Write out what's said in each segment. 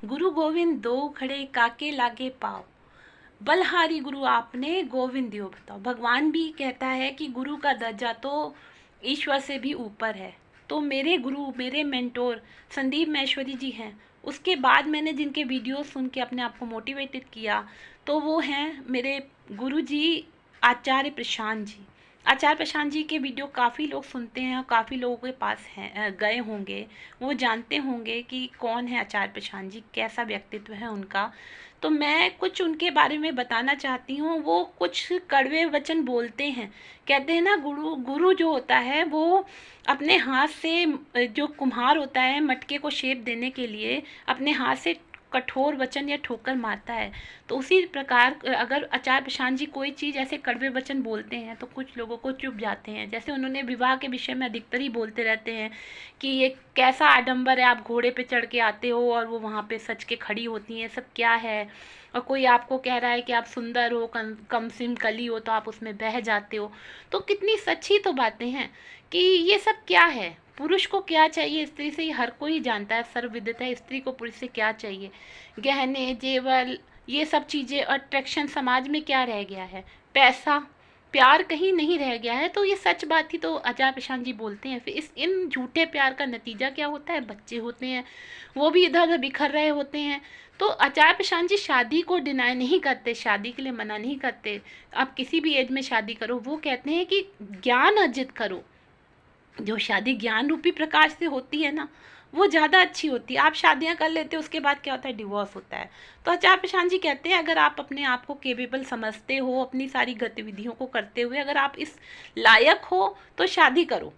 गुरु गोविंद दो खड़े काके लागे पाओ, बलहारी गुरु आपने गोविंद दियो बताओ। भगवान भी कहता है कि गुरु का दर्जा तो ईश्वर से भी ऊपर है। तो मेरे गुरु, मेरे मेंटोर संदीप महेश्वरी जी हैं। उसके बाद मैंने जिनके वीडियो सुन के अपने आप को मोटिवेटेड किया, तो वो हैं मेरे गुरु जी आचार्य प्रशांत जी। आचार्य प्रशांत जी के वीडियो काफ़ी लोग सुनते हैं और काफ़ी लोगों के पास हैं, गए होंगे, वो जानते होंगे कि कौन है आचार्य प्रशांत जी, कैसा व्यक्तित्व है उनका। तो मैं कुछ उनके बारे में बताना चाहती हूँ। वो कुछ कड़वे वचन बोलते हैं। कहते हैं ना, गुरु गुरु जो होता है वो अपने हाथ से, जो कुम्हार होता है मटके को शेप देने के लिए अपने हाथ से कठोर वचन या ठोकर मारता है। तो उसी प्रकार अगर आचार्य प्रशांत जी कोई चीज़ ऐसे कड़वे वचन बोलते हैं तो कुछ लोगों को चुभ जाते हैं। जैसे उन्होंने विवाह के विषय में अधिकतर ही बोलते रहते हैं कि ये कैसा आडंबर है, आप घोड़े पे चढ़ के आते हो और वो वहाँ पे सज के खड़ी होती हैं, सब क्या है। और कोई आपको कह रहा है कि आप सुंदर हो, कम सिम कली हो, तो आप उसमें बह जाते हो। तो कितनी सच्ची तो बातें हैं कि ये सब क्या है, पुरुष को क्या चाहिए स्त्री से, हर कोई जानता है, सर्वविदित है स्त्री को पुरुष से क्या चाहिए। गहने जेवर ये सब चीज़ें, अट्रैक्शन समाज में क्या रह गया है, पैसा, प्यार कहीं नहीं रह गया है। तो ये सच बात ही तो आचार्य प्रशांत जी बोलते हैं। फिर इन झूठे प्यार का नतीजा क्या होता है, बच्चे होते हैं, वो भी इधर उधर बिखर रहे होते हैं। तो आचार्य प्रशांत जी शादी को डिनाई नहीं करते, शादी के लिए मना नहीं करते। आप किसी भी एज में शादी करो, वो कहते हैं कि ज्ञान अर्जित करो। जो शादी ज्ञान रूपी प्रकाश से होती है ना, वो ज़्यादा अच्छी होती है। आप शादियां कर लेते हो, उसके बाद क्या होता है, डिवोर्स होता है। तो आचार्य प्रशांत जी कहते हैं, अगर आप अपने आप को केपेबल समझते हो, अपनी सारी गतिविधियों को करते हुए अगर आप इस लायक हो तो शादी करो।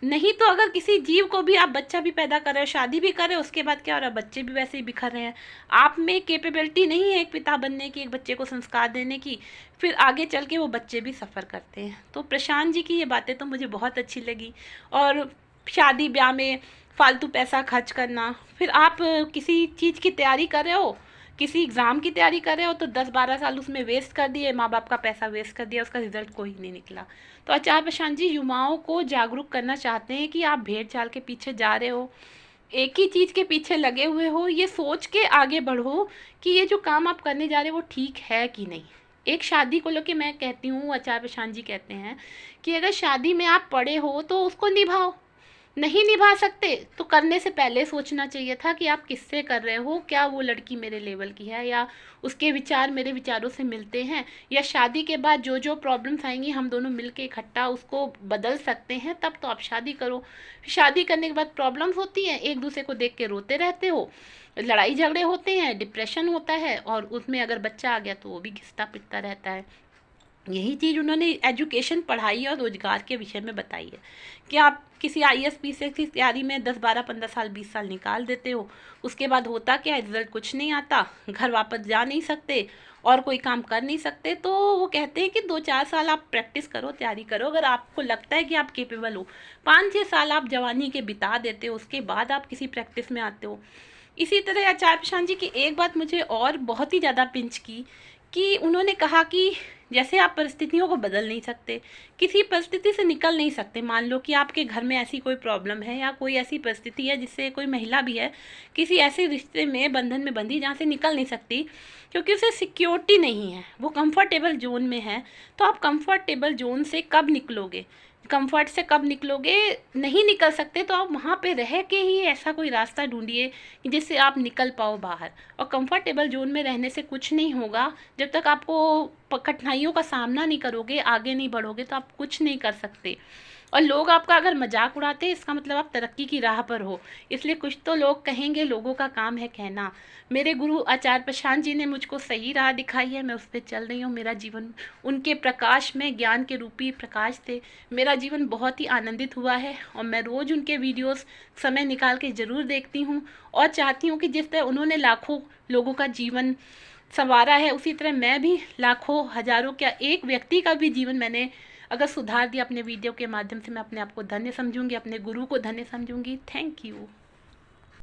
नहीं तो अगर किसी जीव को भी आप बच्चा भी पैदा कर रहे हो, शादी भी कर रहे हो, उसके बाद क्या हो रहा है, बच्चे भी वैसे ही बिखर रहे हैं। आप में कैपेबिलिटी नहीं है एक पिता बनने की, एक बच्चे को संस्कार देने की, फिर आगे चल के वो बच्चे भी सफ़र करते हैं। तो प्रशांत जी की ये बातें तो मुझे बहुत अच्छी लगी। और शादी ब्याह में फालतू पैसा खर्च करना, फिर आप किसी चीज़ की तैयारी कर रहे हो, किसी एग्ज़ाम की तैयारी कर रहे हो, तो 10-12 साल उसमें वेस्ट कर दिए, माँ बाप का पैसा वेस्ट कर दिया, उसका रिजल्ट कोई नहीं निकला। तो आचार्य प्रशांत जी युवाओं को जागरूक करना चाहते हैं कि आप भेड़ चाल के पीछे जा रहे हो, एक ही चीज़ के पीछे लगे हुए हो, ये सोच के आगे बढ़ो कि ये जो काम आप करने जा रहे हो वो ठीक है कि नहीं। एक शादी को लेकर मैं कहती हूँ, आचार्य प्रशांत जी कहते हैं कि अगर शादी में आप पड़े हो तो उसको निभाओ, नहीं निभा सकते तो करने से पहले सोचना चाहिए था कि आप किससे कर रहे हो, क्या वो लड़की मेरे लेवल की है, या उसके विचार मेरे विचारों से मिलते हैं, या शादी के बाद जो जो प्रॉब्लम्स आएंगी हम दोनों मिलके इकट्ठा उसको बदल सकते हैं, तब तो आप शादी करो। शादी करने के बाद प्रॉब्लम्स होती हैं, एक दूसरे को देख के रोते रहते हो, लड़ाई झगड़े होते हैं, डिप्रेशन होता है, और उसमें अगर बच्चा आ गया तो वो भी घिसता पिटता रहता है। यही चीज़ उन्होंने एजुकेशन, पढ़ाई और रोजगार के विषय में बताई है कि आप किसी आईएएस पीसीएस की तैयारी में 10-12-15 साल 20 साल निकाल देते हो, उसके बाद होता क्या है, रिजल्ट कुछ नहीं आता, घर वापस जा नहीं सकते और कोई काम कर नहीं सकते। तो वो कहते हैं कि 2-4 साल आप प्रैक्टिस करो, तैयारी करो, अगर आपको लगता है कि आप केपेबल हो। 5-6 साल आप जवानी के बिता देते हो, उसके बाद आप किसी प्रैक्टिस में आते हो। इसी तरह आचार्य प्रशांत जी की एक बात मुझे और बहुत ही ज़्यादा पिंच की कि उन्होंने कहा कि जैसे आप परिस्थितियों को बदल नहीं सकते, किसी परिस्थिति से निकल नहीं सकते। मान लो कि आपके घर में ऐसी कोई प्रॉब्लम है या कोई ऐसी परिस्थिति है जिससे कोई महिला भी है किसी ऐसे रिश्ते में, बंधन में बंधी जहाँ से निकल नहीं सकती, क्योंकि उसे सिक्योरिटी नहीं है, वो कंफर्टेबल जोन में है। तो आप कंफर्टेबल जोन से कब निकलोगे, कंफर्ट से कब निकलोगे, नहीं निकल सकते तो आप वहाँ पे रह के ही ऐसा कोई रास्ता ढूंढिए जिससे आप निकल पाओ बाहर। और कंफर्टेबल जोन में रहने से कुछ नहीं होगा, जब तक आपको कठिनाइयों का सामना नहीं करोगे, आगे नहीं बढ़ोगे, तो आप कुछ नहीं कर सकते। और लोग आपका अगर मजाक उड़ाते हैं, इसका मतलब आप तरक्की की राह पर हो, इसलिए कुछ तो लोग कहेंगे, लोगों का काम है कहना। मेरे गुरु आचार्य प्रशांत जी ने मुझको सही राह दिखाई है, मैं उस पर चल रही हूँ। मेरा जीवन उनके प्रकाश में, ज्ञान के रूपी प्रकाश से मेरा जीवन बहुत ही आनंदित हुआ है। और मैं रोज़ उनके वीडियोस समय निकाल के ज़रूर देखती हूँ और चाहती हूँ कि जिस तरह उन्होंने लाखों लोगों का जीवन संवारा है, उसी तरह मैं भी लाखों, हजारों, क्या एक व्यक्ति का भी जीवन मैंने अगर सुधार दिया अपने वीडियो के माध्यम से, मैं अपने आप को धन्य समझूंगी, अपने गुरु को धन्य समझूंगी। Thank you.